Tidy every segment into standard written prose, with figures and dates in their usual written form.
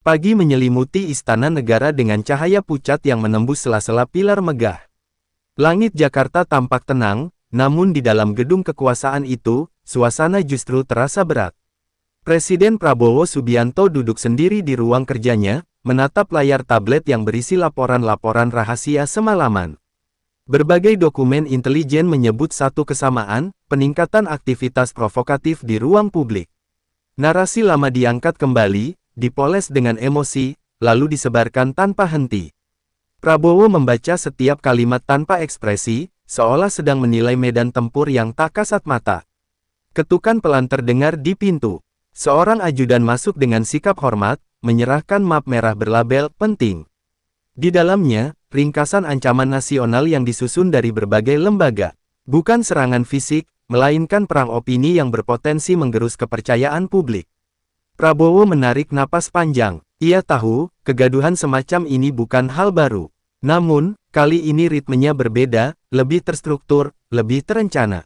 Pagi menyelimuti istana negara dengan cahaya pucat yang menembus sela-sela pilar megah. Langit Jakarta tampak tenang, namun di dalam gedung kekuasaan itu, suasana justru terasa berat. Presiden Prabowo Subianto duduk sendiri di ruang kerjanya, menatap layar tablet yang berisi laporan-laporan rahasia semalaman. Berbagai dokumen intelijen menyebut satu kesamaan, peningkatan aktivitas provokatif di ruang publik. Narasi lama diangkat kembali, dipoles dengan emosi, lalu disebarkan tanpa henti. Prabowo membaca setiap kalimat tanpa ekspresi, seolah sedang menilai medan tempur yang tak kasat mata. Ketukan pelan terdengar di pintu. Seorang ajudan masuk dengan sikap hormat, menyerahkan map merah berlabel "penting". Di dalamnya, ringkasan ancaman nasional yang disusun dari berbagai lembaga. Bukan serangan fisik, melainkan perang opini yang berpotensi menggerus kepercayaan publik. Prabowo menarik napas panjang. Ia tahu, kegaduhan semacam ini bukan hal baru. Namun, kali ini ritmenya berbeda, lebih terstruktur, lebih terencana.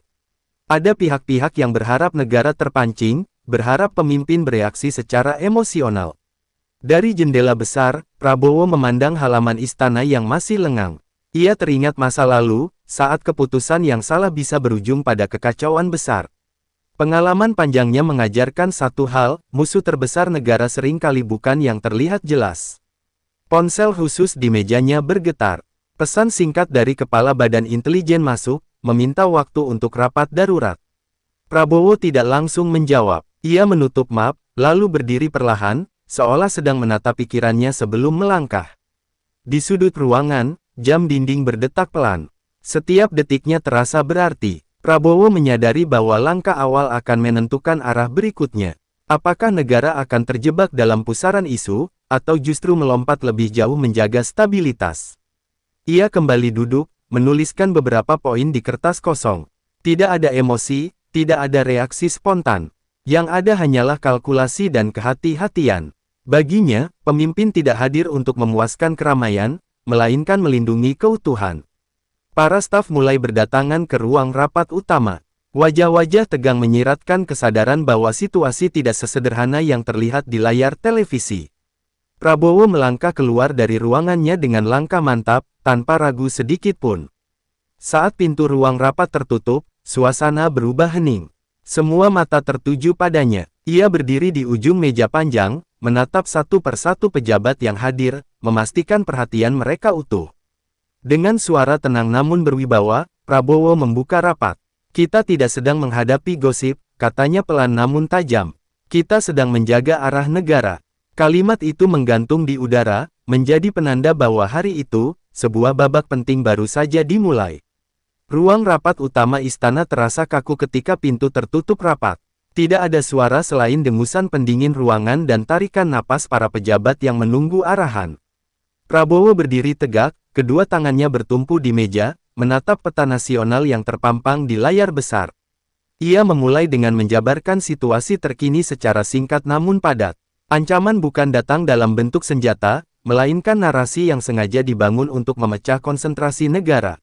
Ada pihak-pihak yang berharap negara terpancing, berharap pemimpin bereaksi secara emosional. Dari jendela besar, Prabowo memandang halaman istana yang masih lengang. Ia teringat masa lalu, saat keputusan yang salah bisa berujung pada kekacauan besar. Pengalaman panjangnya mengajarkan satu hal, musuh terbesar negara seringkali bukan yang terlihat jelas. Ponsel khusus di mejanya bergetar. Pesan singkat dari Kepala Badan Intelijen masuk, meminta waktu untuk rapat darurat. Prabowo tidak langsung menjawab. Ia menutup map, lalu berdiri perlahan, seolah sedang menata pikirannya sebelum melangkah. Di sudut ruangan, jam dinding berdetak pelan. Setiap detiknya terasa berarti. Prabowo menyadari bahwa langkah awal akan menentukan arah berikutnya. Apakah negara akan terjebak dalam pusaran isu, atau justru melompat lebih jauh menjaga stabilitas? Ia kembali duduk, menuliskan beberapa poin di kertas kosong. Tidak ada emosi, tidak ada reaksi spontan. Yang ada hanyalah kalkulasi dan kehati-hatian. Baginya, pemimpin tidak hadir untuk memuaskan keramaian, melainkan melindungi keutuhan. Para staf mulai berdatangan ke ruang rapat utama. Wajah-wajah tegang menyiratkan kesadaran bahwa situasi tidak sesederhana yang terlihat di layar televisi. Prabowo melangkah keluar dari ruangannya dengan langkah mantap, tanpa ragu sedikit pun. Saat pintu ruang rapat tertutup, suasana berubah hening. Semua mata tertuju padanya. Ia berdiri di ujung meja panjang, menatap satu persatu pejabat yang hadir, memastikan perhatian mereka utuh. Dengan suara tenang namun berwibawa, Prabowo membuka rapat. Kita tidak sedang menghadapi gosip, katanya pelan namun tajam. Kita sedang menjaga arah negara. Kalimat itu menggantung di udara, menjadi penanda bahwa hari itu, sebuah babak penting baru saja dimulai. Ruang rapat utama istana terasa kaku ketika pintu tertutup rapat. Tidak ada suara selain dengusan pendingin ruangan dan tarikan napas para pejabat yang menunggu arahan. Prabowo berdiri tegak, kedua tangannya bertumpu di meja, menatap peta nasional yang terpampang di layar besar. Ia memulai dengan menjabarkan situasi terkini secara singkat namun padat. Ancaman bukan datang dalam bentuk senjata, melainkan narasi yang sengaja dibangun untuk memecah konsentrasi negara.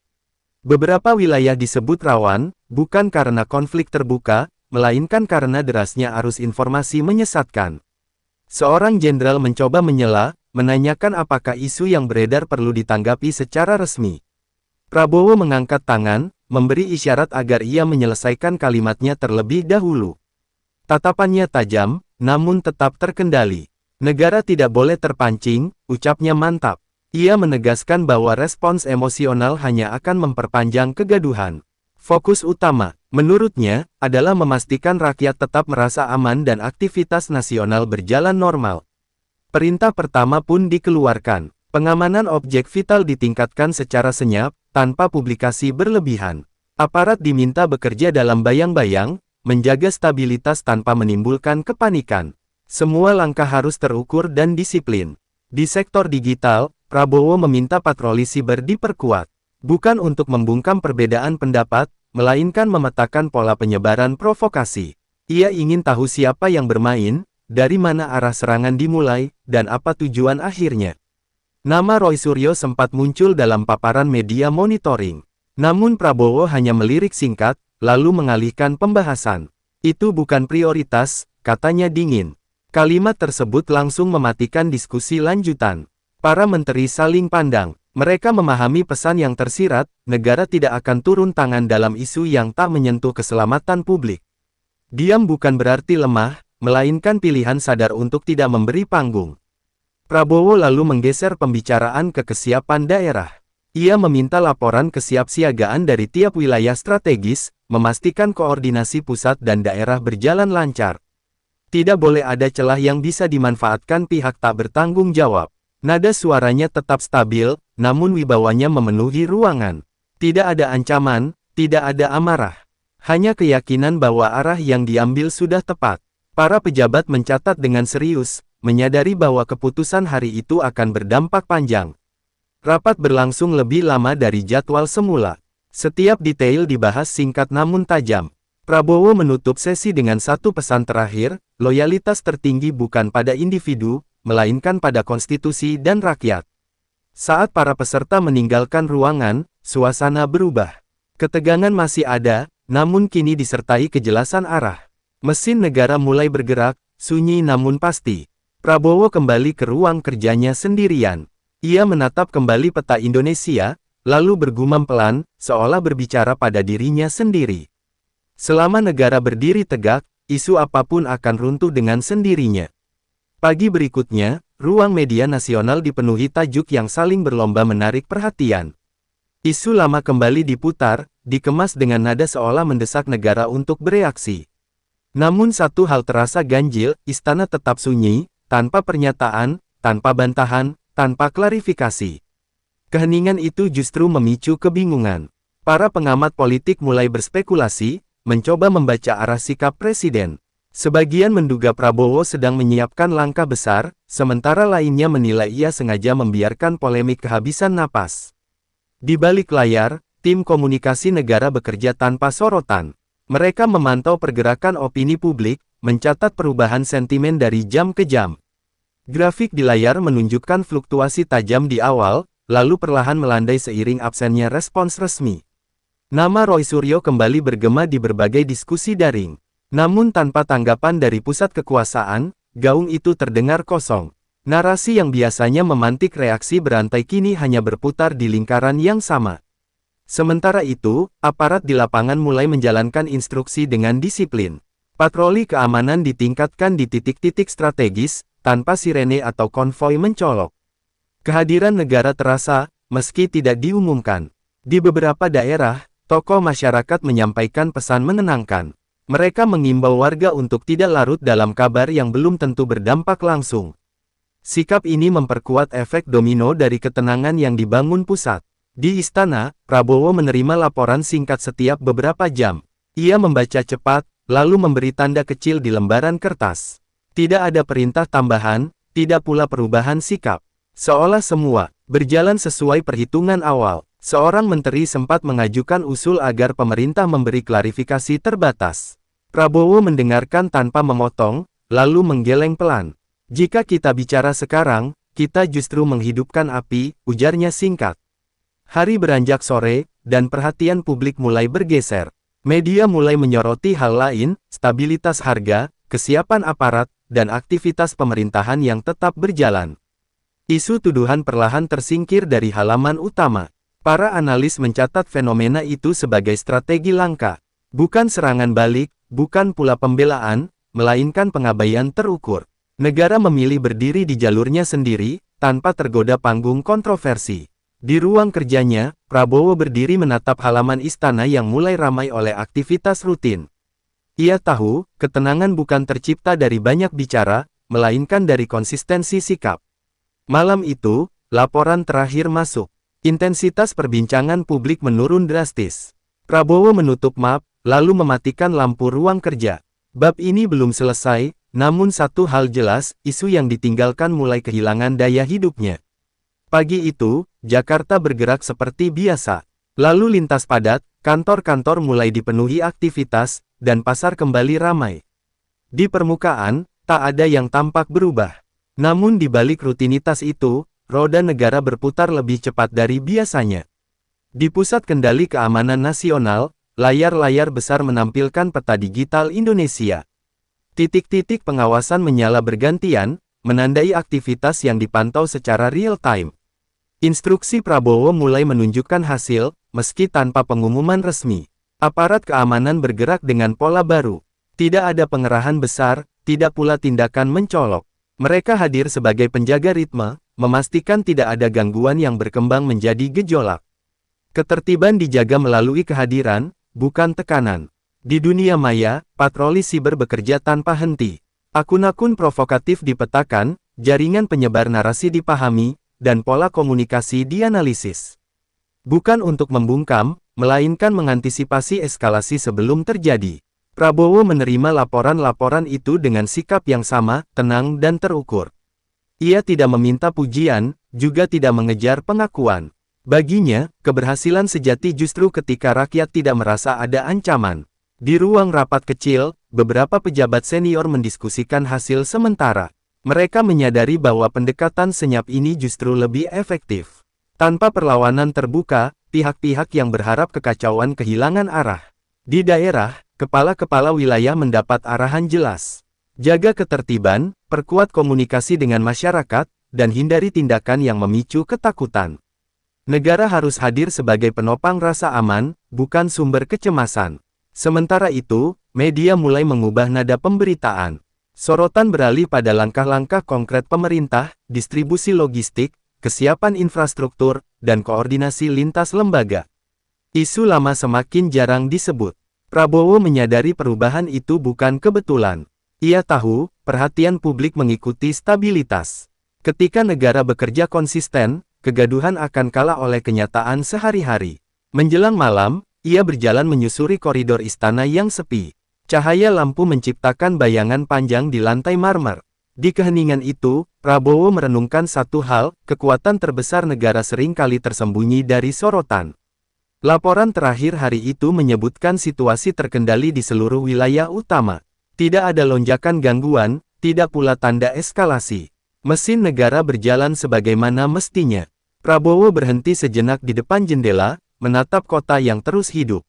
Beberapa wilayah disebut rawan, bukan karena konflik terbuka, melainkan karena derasnya arus informasi menyesatkan. Seorang jenderal mencoba menyela, menanyakan apakah isu yang beredar perlu ditanggapi secara resmi. Prabowo mengangkat tangan, memberi isyarat agar ia menyelesaikan kalimatnya terlebih dahulu. Tatapannya tajam, namun tetap terkendali. Negara tidak boleh terpancing, ucapnya mantap. Ia menegaskan bahwa respons emosional hanya akan memperpanjang kegaduhan. Fokus utama, menurutnya, adalah memastikan rakyat tetap merasa aman dan aktivitas nasional berjalan normal. Perintah pertama pun dikeluarkan. Pengamanan objek vital ditingkatkan secara senyap, tanpa publikasi berlebihan. Aparat diminta bekerja dalam bayang-bayang, menjaga stabilitas tanpa menimbulkan kepanikan. Semua langkah harus terukur dan disiplin. Di sektor digital, Prabowo meminta patroli siber diperkuat. Bukan untuk membungkam perbedaan pendapat, melainkan memetakan pola penyebaran provokasi. Ia ingin tahu siapa yang bermain, dari mana arah serangan dimulai, dan apa tujuan akhirnya. Nama Roy Suryo sempat muncul dalam paparan media monitoring. Namun Prabowo hanya melirik singkat, lalu mengalihkan pembahasan. Itu bukan prioritas, katanya dingin. Kalimat tersebut langsung mematikan diskusi lanjutan. Para menteri saling pandang. Mereka memahami pesan yang tersirat, negara tidak akan turun tangan dalam isu yang tak menyentuh keselamatan publik. Diam bukan berarti lemah, melainkan pilihan sadar untuk tidak memberi panggung. Prabowo lalu menggeser pembicaraan ke kesiapan daerah. Ia meminta laporan kesiapsiagaan dari tiap wilayah strategis, memastikan koordinasi pusat dan daerah berjalan lancar. Tidak boleh ada celah yang bisa dimanfaatkan pihak tak bertanggung jawab. Nada suaranya tetap stabil, namun wibawanya memenuhi ruangan. Tidak ada ancaman, tidak ada amarah. Hanya keyakinan bahwa arah yang diambil sudah tepat. Para pejabat mencatat dengan serius, menyadari bahwa keputusan hari itu akan berdampak panjang. Rapat berlangsung lebih lama dari jadwal semula. Setiap detail dibahas singkat namun tajam. Prabowo menutup sesi dengan satu pesan terakhir, loyalitas tertinggi bukan pada individu, melainkan pada konstitusi dan rakyat. Saat para peserta meninggalkan ruangan, suasana berubah. Ketegangan masih ada, namun kini disertai kejelasan arah. Mesin negara mulai bergerak, sunyi namun pasti. Prabowo kembali ke ruang kerjanya sendirian. Ia menatap kembali peta Indonesia, lalu bergumam pelan, seolah berbicara pada dirinya sendiri. Selama negara berdiri tegak, isu apapun akan runtuh dengan sendirinya. Pagi berikutnya, ruang media nasional dipenuhi tajuk yang saling berlomba menarik perhatian. Isu lama kembali diputar, dikemas dengan nada seolah mendesak negara untuk bereaksi. Namun satu hal terasa ganjil, istana tetap sunyi, tanpa pernyataan, tanpa bantahan, tanpa klarifikasi. Keheningan itu justru memicu kebingungan. Para pengamat politik mulai berspekulasi, mencoba membaca arah sikap presiden. Sebagian menduga Prabowo sedang menyiapkan langkah besar, sementara lainnya menilai ia sengaja membiarkan polemik kehabisan napas. Di balik layar, tim komunikasi negara bekerja tanpa sorotan. Mereka memantau pergerakan opini publik, mencatat perubahan sentimen dari jam ke jam. Grafik di layar menunjukkan fluktuasi tajam di awal, lalu perlahan melandai seiring absennya respons resmi. Nama Roy Suryo kembali bergema di berbagai diskusi daring. Namun tanpa tanggapan dari pusat kekuasaan, gaung itu terdengar kosong. Narasi yang biasanya memantik reaksi berantai kini hanya berputar di lingkaran yang sama. Sementara itu, aparat di lapangan mulai menjalankan instruksi dengan disiplin. Patroli keamanan ditingkatkan di titik-titik strategis, tanpa sirene atau konvoi mencolok. Kehadiran negara terasa, meski tidak diumumkan. Di beberapa daerah, tokoh masyarakat menyampaikan pesan menenangkan. Mereka mengimbau warga untuk tidak larut dalam kabar yang belum tentu berdampak langsung. Sikap ini memperkuat efek domino dari ketenangan yang dibangun pusat. Di istana, Prabowo menerima laporan singkat setiap beberapa jam. Ia membaca cepat, lalu memberi tanda kecil di lembaran kertas. Tidak ada perintah tambahan, tidak pula perubahan sikap. Seolah semua berjalan sesuai perhitungan awal. Seorang menteri sempat mengajukan usul agar pemerintah memberi klarifikasi terbatas. Prabowo mendengarkan tanpa memotong, lalu menggeleng pelan. Jika kita bicara sekarang, kita justru menghidupkan api, ujarnya singkat. Hari beranjak sore, dan perhatian publik mulai bergeser. Media mulai menyoroti hal lain, stabilitas harga, kesiapan aparat, dan aktivitas pemerintahan yang tetap berjalan. Isu tuduhan perlahan tersingkir dari halaman utama. Para analis mencatat fenomena itu sebagai strategi langka. Bukan serangan balik, bukan pula pembelaan, melainkan pengabaian terukur. Negara memilih berdiri di jalurnya sendiri, tanpa tergoda panggung kontroversi. Di ruang kerjanya, Prabowo berdiri menatap halaman istana yang mulai ramai oleh aktivitas rutin. Ia tahu, ketenangan bukan tercipta dari banyak bicara, melainkan dari konsistensi sikap. Malam itu, laporan terakhir masuk. Intensitas perbincangan publik menurun drastis. Prabowo menutup map, lalu mematikan lampu ruang kerja. Bab ini belum selesai, namun satu hal jelas, isu yang ditinggalkan mulai kehilangan daya hidupnya. Pagi itu, Jakarta bergerak seperti biasa. Lalu lintas padat, kantor-kantor mulai dipenuhi aktivitas, dan pasar kembali ramai. Di permukaan, tak ada yang tampak berubah. Namun di balik rutinitas itu, roda negara berputar lebih cepat dari biasanya. Di Pusat Kendali Keamanan Nasional, layar-layar besar menampilkan peta digital Indonesia. Titik-titik pengawasan menyala bergantian, menandai aktivitas yang dipantau secara real-time. Instruksi Prabowo mulai menunjukkan hasil, meski tanpa pengumuman resmi. Aparat keamanan bergerak dengan pola baru. Tidak ada pengerahan besar, tidak pula tindakan mencolok. Mereka hadir sebagai penjaga ritme, memastikan tidak ada gangguan yang berkembang menjadi gejolak. Ketertiban dijaga melalui kehadiran, bukan tekanan. Di dunia maya, patroli siber bekerja tanpa henti. Akun-akun provokatif dipetakan, jaringan penyebar narasi dipahami, dan pola komunikasi dianalisis. Bukan untuk membungkam, melainkan mengantisipasi eskalasi sebelum terjadi. Prabowo menerima laporan-laporan itu dengan sikap yang sama, tenang dan terukur. Ia tidak meminta pujian, juga tidak mengejar pengakuan. Baginya, keberhasilan sejati justru ketika rakyat tidak merasa ada ancaman. Di ruang rapat kecil, beberapa pejabat senior mendiskusikan hasil sementara. Mereka menyadari bahwa pendekatan senyap ini justru lebih efektif. Tanpa perlawanan terbuka, pihak-pihak yang berharap kekacauan kehilangan arah. Di daerah, kepala-kepala wilayah mendapat arahan jelas. Jaga ketertiban, perkuat komunikasi dengan masyarakat, dan hindari tindakan yang memicu ketakutan. Negara harus hadir sebagai penopang rasa aman, bukan sumber kecemasan. Sementara itu, media mulai mengubah nada pemberitaan. Sorotan beralih pada langkah-langkah konkret pemerintah, distribusi logistik, kesiapan infrastruktur, dan koordinasi lintas lembaga. Isu lama semakin jarang disebut. Prabowo menyadari perubahan itu bukan kebetulan. Ia tahu, perhatian publik mengikuti stabilitas. Ketika negara bekerja konsisten, kegaduhan akan kalah oleh kenyataan sehari-hari. Menjelang malam, ia berjalan menyusuri koridor istana yang sepi. Cahaya lampu menciptakan bayangan panjang di lantai marmer. Di keheningan itu, Prabowo merenungkan satu hal, kekuatan terbesar negara sering kali tersembunyi dari sorotan. Laporan terakhir hari itu menyebutkan situasi terkendali di seluruh wilayah utama. Tidak ada lonjakan gangguan, tidak pula tanda eskalasi. Mesin negara berjalan sebagaimana mestinya. Prabowo berhenti sejenak di depan jendela, menatap kota yang terus hidup.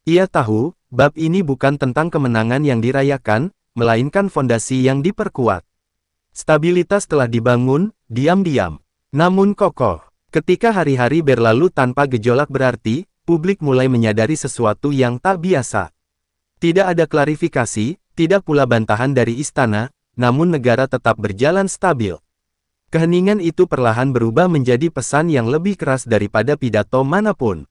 Ia tahu, bab ini bukan tentang kemenangan yang dirayakan, melainkan fondasi yang diperkuat. Stabilitas telah dibangun, diam-diam, namun kokoh. Ketika hari-hari berlalu tanpa gejolak berarti, publik mulai menyadari sesuatu yang tak biasa. Tidak ada klarifikasi, tidak pula bantahan dari istana, namun negara tetap berjalan stabil. Keheningan itu perlahan berubah menjadi pesan yang lebih keras daripada pidato manapun.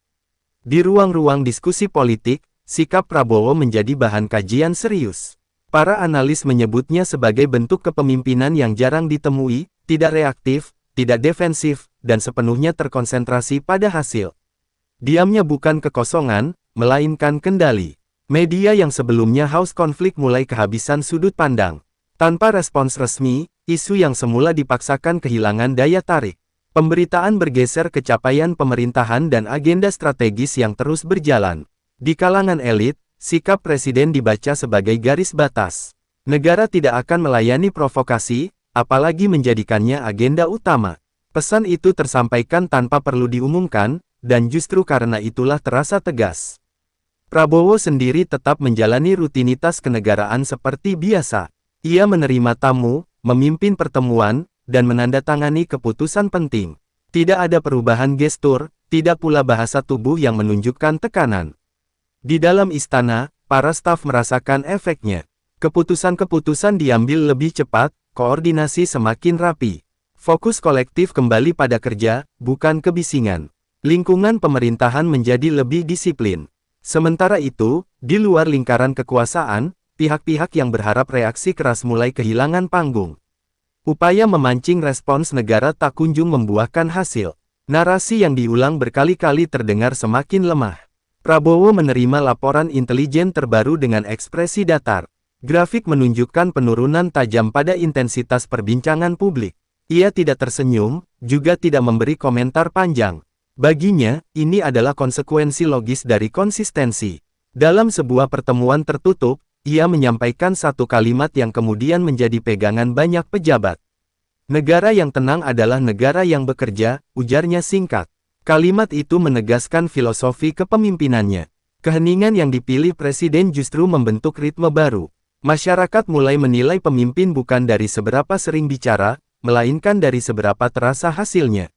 Di ruang-ruang diskusi politik, sikap Prabowo menjadi bahan kajian serius. Para analis menyebutnya sebagai bentuk kepemimpinan yang jarang ditemui, tidak reaktif, tidak defensif, dan sepenuhnya terkonsentrasi pada hasil. Diamnya bukan kekosongan, melainkan kendali. Media yang sebelumnya haus konflik mulai kehabisan sudut pandang. Tanpa respons resmi, isu yang semula dipaksakan kehilangan daya tarik. Pemberitaan bergeser ke capaian pemerintahan dan agenda strategis yang terus berjalan. Di kalangan elit, sikap presiden dibaca sebagai garis batas. Negara tidak akan melayani provokasi, apalagi menjadikannya agenda utama. Pesan itu tersampaikan tanpa perlu diumumkan, dan justru karena itulah terasa tegas. Prabowo sendiri tetap menjalani rutinitas kenegaraan seperti biasa. Ia menerima tamu, memimpin pertemuan, dan menandatangani keputusan penting. Tidak ada perubahan gestur, tidak pula bahasa tubuh yang menunjukkan tekanan. Di dalam istana, para staf merasakan efeknya. Keputusan-keputusan diambil lebih cepat, koordinasi semakin rapi. Fokus kolektif kembali pada kerja, bukan kebisingan. Lingkungan pemerintahan menjadi lebih disiplin. Sementara itu, di luar lingkaran kekuasaan, pihak-pihak yang berharap reaksi keras mulai kehilangan panggung. Upaya memancing respons negara tak kunjung membuahkan hasil. Narasi yang diulang berkali-kali terdengar semakin lemah. Prabowo menerima laporan intelijen terbaru dengan ekspresi datar. Grafik menunjukkan penurunan tajam pada intensitas perbincangan publik. Ia tidak tersenyum, juga tidak memberi komentar panjang. Baginya, ini adalah konsekuensi logis dari konsistensi. Dalam sebuah pertemuan tertutup, ia menyampaikan satu kalimat yang kemudian menjadi pegangan banyak pejabat. Negara yang tenang adalah negara yang bekerja, ujarnya singkat. Kalimat itu menegaskan filosofi kepemimpinannya. Keheningan yang dipilih presiden justru membentuk ritme baru. Masyarakat mulai menilai pemimpin bukan dari seberapa sering bicara, melainkan dari seberapa terasa hasilnya.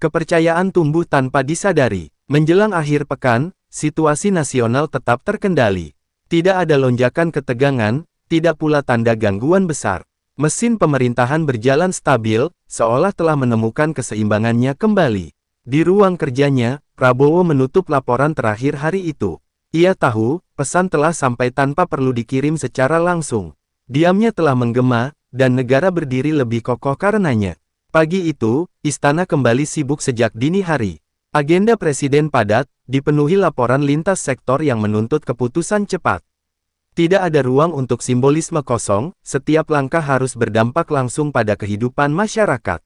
Kepercayaan tumbuh tanpa disadari. Menjelang akhir pekan, situasi nasional tetap terkendali. Tidak ada lonjakan ketegangan, tidak pula tanda gangguan besar. Mesin pemerintahan berjalan stabil, seolah telah menemukan keseimbangannya kembali. Di ruang kerjanya, Prabowo menutup laporan terakhir hari itu. Ia tahu, pesan telah sampai tanpa perlu dikirim secara langsung. Diamnya telah menggema, dan negara berdiri lebih kokoh karenanya. Pagi itu, istana kembali sibuk sejak dini hari. Agenda presiden padat, dipenuhi laporan lintas sektor yang menuntut keputusan cepat. Tidak ada ruang untuk simbolisme kosong, setiap langkah harus berdampak langsung pada kehidupan masyarakat.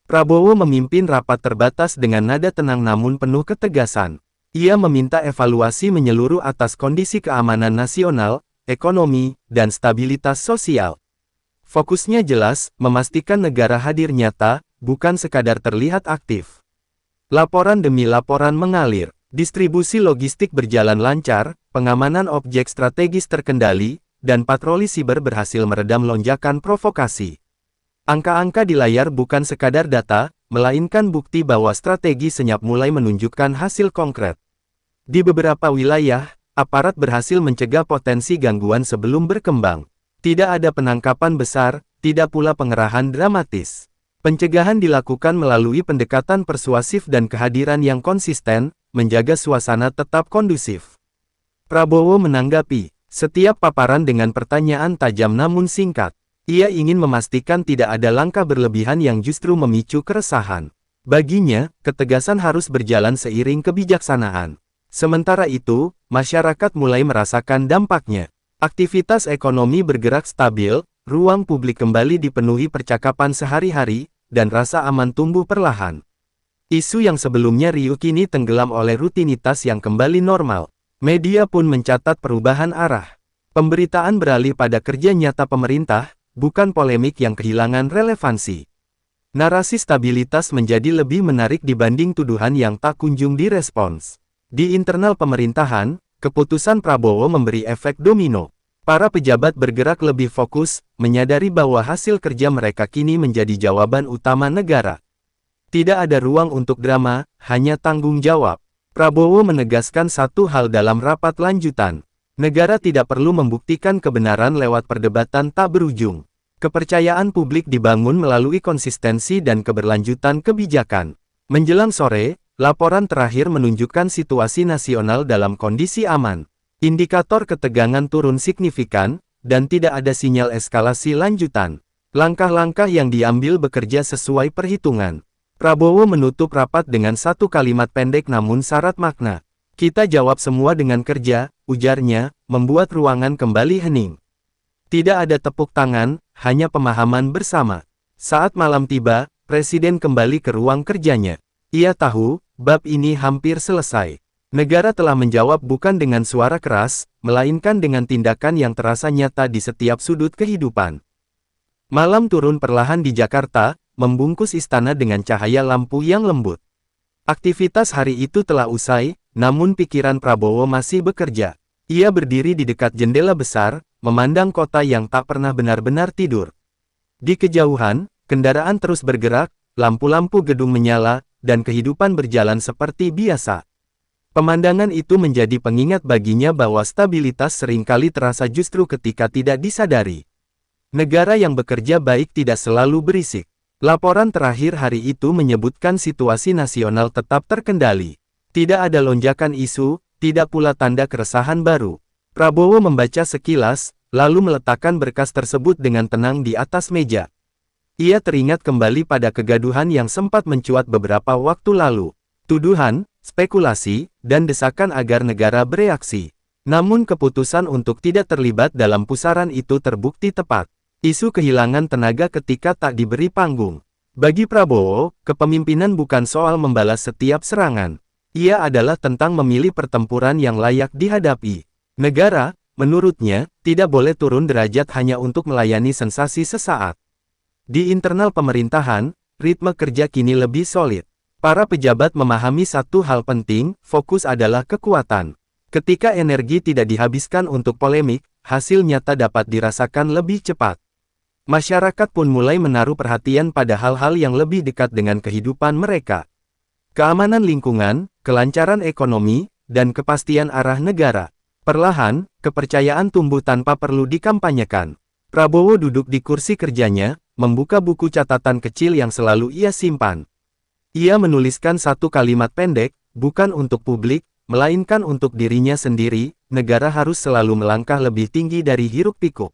Prabowo memimpin rapat terbatas dengan nada tenang namun penuh ketegasan. Ia meminta evaluasi menyeluruh atas kondisi keamanan nasional, ekonomi, dan stabilitas sosial. Fokusnya jelas, memastikan negara hadir nyata, bukan sekadar terlihat aktif. Laporan demi laporan mengalir, distribusi logistik berjalan lancar, pengamanan objek strategis terkendali, dan patroli siber berhasil meredam lonjakan provokasi. Angka-angka di layar bukan sekadar data, melainkan bukti bahwa strategi senyap mulai menunjukkan hasil konkret. Di beberapa wilayah, aparat berhasil mencegah potensi gangguan sebelum berkembang. Tidak ada penangkapan besar, tidak pula pengerahan dramatis. Pencegahan dilakukan melalui pendekatan persuasif dan kehadiran yang konsisten, menjaga suasana tetap kondusif. Prabowo menanggapi setiap paparan dengan pertanyaan tajam namun singkat. Ia ingin memastikan tidak ada langkah berlebihan yang justru memicu keresahan. Baginya, ketegasan harus berjalan seiring kebijaksanaan. Sementara itu, masyarakat mulai merasakan dampaknya. Aktivitas ekonomi bergerak stabil, ruang publik kembali dipenuhi percakapan sehari-hari, dan rasa aman tumbuh perlahan. Isu yang sebelumnya riuh kini tenggelam oleh rutinitas yang kembali normal. Media pun mencatat perubahan arah. Pemberitaan beralih pada kerja nyata pemerintah, bukan polemik yang kehilangan relevansi. Narasi stabilitas menjadi lebih menarik dibanding tuduhan yang tak kunjung direspons. Di internal pemerintahan, keputusan Prabowo memberi efek domino. Para pejabat bergerak lebih fokus, menyadari bahwa hasil kerja mereka kini menjadi jawaban utama negara. Tidak ada ruang untuk drama, hanya tanggung jawab. Prabowo menegaskan satu hal dalam rapat lanjutan. Negara tidak perlu membuktikan kebenaran lewat perdebatan tak berujung. Kepercayaan publik dibangun melalui konsistensi dan keberlanjutan kebijakan. Menjelang sore, laporan terakhir menunjukkan situasi nasional dalam kondisi aman. Indikator ketegangan turun signifikan, dan tidak ada sinyal eskalasi lanjutan. Langkah-langkah yang diambil bekerja sesuai perhitungan. Prabowo menutup rapat dengan satu kalimat pendek namun syarat makna. Kita jawab semua dengan kerja, ujarnya, membuat ruangan kembali hening. Tidak ada tepuk tangan, hanya pemahaman bersama. Saat malam tiba, Presiden kembali ke ruang kerjanya. Ia tahu, bab ini hampir selesai. Negara telah menjawab bukan dengan suara keras, melainkan dengan tindakan yang terasa nyata di setiap sudut kehidupan. Malam turun perlahan di Jakarta, membungkus istana dengan cahaya lampu yang lembut. Aktivitas hari itu telah usai, namun pikiran Prabowo masih bekerja. Ia berdiri di dekat jendela besar, memandang kota yang tak pernah benar-benar tidur. Di kejauhan, kendaraan terus bergerak, lampu-lampu gedung menyala, dan kehidupan berjalan seperti biasa. Pemandangan itu menjadi pengingat baginya bahwa stabilitas seringkali terasa justru ketika tidak disadari. Negara yang bekerja baik tidak selalu berisik. Laporan terakhir hari itu menyebutkan situasi nasional tetap terkendali. Tidak ada lonjakan isu, tidak pula tanda keresahan baru. Prabowo membaca sekilas, lalu meletakkan berkas tersebut dengan tenang di atas meja. Ia teringat kembali pada kegaduhan yang sempat mencuat beberapa waktu lalu. Tuduhan, spekulasi, dan desakan agar negara bereaksi. Namun keputusan untuk tidak terlibat dalam pusaran itu terbukti tepat. Isu kehilangan tenaga ketika tak diberi panggung. Bagi Prabowo, kepemimpinan bukan soal membalas setiap serangan. Ia adalah tentang memilih pertempuran yang layak dihadapi. Negara, menurutnya, tidak boleh turun derajat hanya untuk melayani sensasi sesaat. Di internal pemerintahan, ritme kerja kini lebih solid. Para pejabat memahami satu hal penting, fokus adalah kekuatan. Ketika energi tidak dihabiskan untuk polemik, hasil nyata dapat dirasakan lebih cepat. Masyarakat pun mulai menaruh perhatian pada hal-hal yang lebih dekat dengan kehidupan mereka. Keamanan lingkungan, kelancaran ekonomi, dan kepastian arah negara. Perlahan, kepercayaan tumbuh tanpa perlu dikampanyekan. Prabowo duduk di kursi kerjanya, membuka buku catatan kecil yang selalu ia simpan. Ia menuliskan satu kalimat pendek, bukan untuk publik, melainkan untuk dirinya sendiri, negara harus selalu melangkah lebih tinggi dari hiruk-pikuk.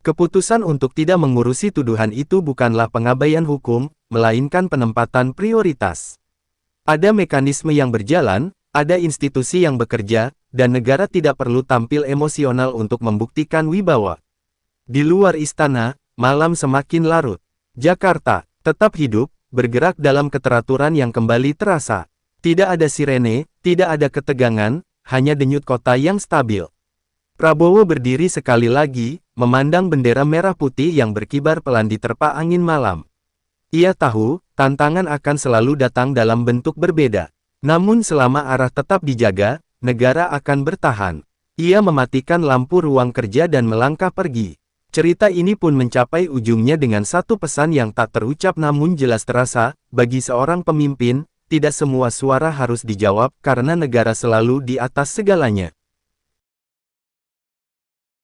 Keputusan untuk tidak mengurusi tuduhan itu bukanlah pengabaian hukum, melainkan penempatan prioritas. Ada mekanisme yang berjalan, ada institusi yang bekerja, dan negara tidak perlu tampil emosional untuk membuktikan wibawa. Di luar istana, malam semakin larut. Jakarta, tetap hidup, bergerak dalam keteraturan yang kembali terasa. Tidak ada sirene, tidak ada ketegangan, hanya denyut kota yang stabil. Prabowo berdiri sekali lagi, memandang bendera merah putih yang berkibar pelan diterpa angin malam. Ia tahu, tantangan akan selalu datang dalam bentuk berbeda. Namun selama arah tetap dijaga, negara akan bertahan. Ia mematikan lampu ruang kerja dan melangkah pergi. Cerita ini pun mencapai ujungnya dengan satu pesan yang tak terucap namun jelas terasa, bagi seorang pemimpin, tidak semua suara harus dijawab karena negara selalu di atas segalanya.